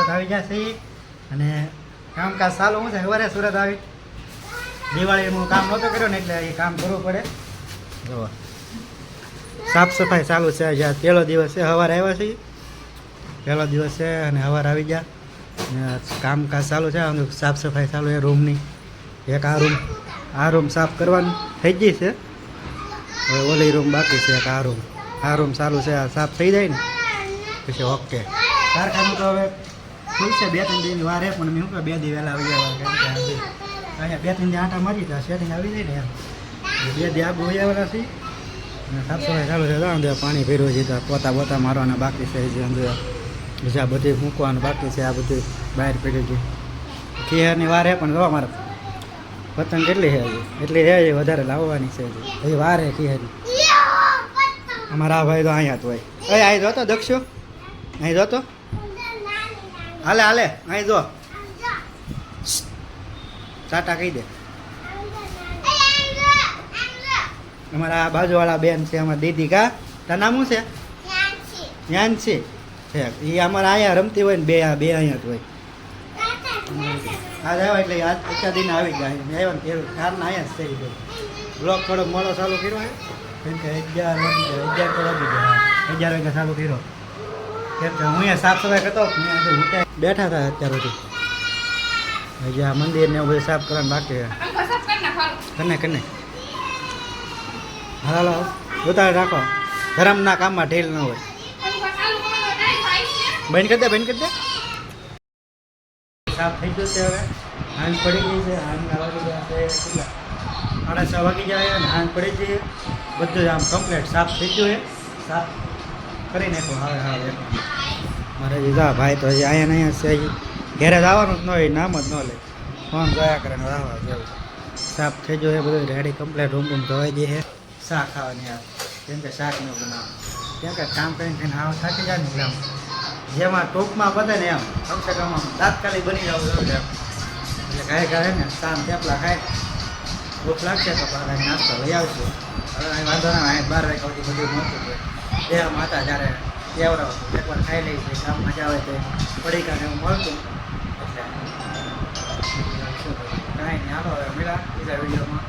સુરત આવી ગયા છે અને કામકાજ ચાલુ શું છે સવારે સુરત આવી દિવાળીનું કામ નહોતો કર્યો ને એટલે એ કામ કરવું પડે. જો સાફ સફાઈ ચાલુ છે. જ્યાં પહેલો દિવસ છે સવારે આવ્યા છીએ, પહેલો દિવસ છે અને સવારે આવી ગયા કામકાજ ચાલુ છે. સાફ સફાઈ ચાલુ છે રૂમની. એક આ રૂમ સાફ કરવાનું થઈ ગઈ છે. હવે ઓલી રૂમ બાકી છે. એક આ રૂમ ચાલુ છે. આ સાફ થઈ જાય ને પછી ઓકે. કારખાનું તો હવે ખુલશે 2-3 દિવસની વાર છે પણ મેં શું કહે 2 દી વહેલા આવી ગયા કેમ કે અહીંયા 2-3 દી આંટા મારી ત્યાં સેટિંગ આવી જાય ને એમ 2 દી આગળ આવી આવેલા છીએ અને સાફ સફાઈ ચાલુ છે. અંદર પાણી ભર્યું છે તો પોતા મારવાના બાકી છે. જે અંદર બીજા બધી મૂકવાનું બાકી છે. આ બધું બહાર પડી ગયું. ખીહરની વાર છે પણ જો અમારે પતંગ કેટલી છે હજી એટલી છે વધારે લાવવાની છે હજી વાર છે ખીહરની. અમારા આ ભાઈ તો અહીંયા તો હોય અહીં જોતો દક્ષો અહીં જોતો હાલે અહીં જો ટાટા કહી દે. અમારા આ બાજુવાળા બેન છે અમારા દીદી કા તાર નામ શું છે? યાનસી છે. એ અમારા અહીંયા રમતી હોય ને બે અહીંયા જ હોય. આજ આવ્યા એટલે આજ એકા દિન આવી ગયા આવ્યા ને કારના અહીંયા જ થઈ ગયો. બ્લોક થોડોક મોડો ચાલુ કર્યો હોય કેમ કે 11 વાગી ગયા 11 વાગે ચાલુ કર્યો કેમ કે હું અહીંયા સાફ સફાઈ કરતો બેઠા હતા અત્યાર સુધી. હજી આ મંદિર ને એવું બધું સાફ કરવાનું બાકી કને હાલો ઉતાર રાખો. ધર્મના કામમાં ઢીલ ન હોય. બંધ કરી દે સાફ થઈ ગયું છે. હવે હાંજ પડી ગઈ છે. હાંજના વાગી ગયા છે કેટલા 6:30 વાગી જાય અને હાંજ પડી જઈએ બધું આમ કમ્પ્લીટ સાફ થઈ ગયું છે. સાફ કરી નાખો હવે મારે દીધા ભાઈ તો હજી અહીંયા છે. ઘેરે જવાનું જ ન હોય નામ જ ન લે ફોન જોયા કરે ને રાહવા જેવું. સાફ થઈ ગયું છે બધું રેડી કમ્પ્લીટ રૂમ ધોવાઈ દે છે. શાક ખાવાની આવે કેમ કે શાક ન બનાવે કેમ કે કામ કરીને આવા થાકી જાય ને એટલે જેમાં ટૂંકમાં બધે ને એમ કમસે કમ તાત્કાલિક બની જવું જરૂર એમ. એટલે કાંઈ ને શામ થેપલા ખાય ભૂખ લાગશે તો નાસ્તો લઈ આવશું. હવે વાંધો ના 12 વાગ્યા સુધી બધું મળતું હોય એ માતા જ્યારે કેવડાવ એકવાર ખાઈ લઈ છે કામ મજા આવે તો પડીકાને એવું મળતું એટલે કાંઈ નહીં. હાલો હવે મળ્યા બીજા વિડીયોમાં.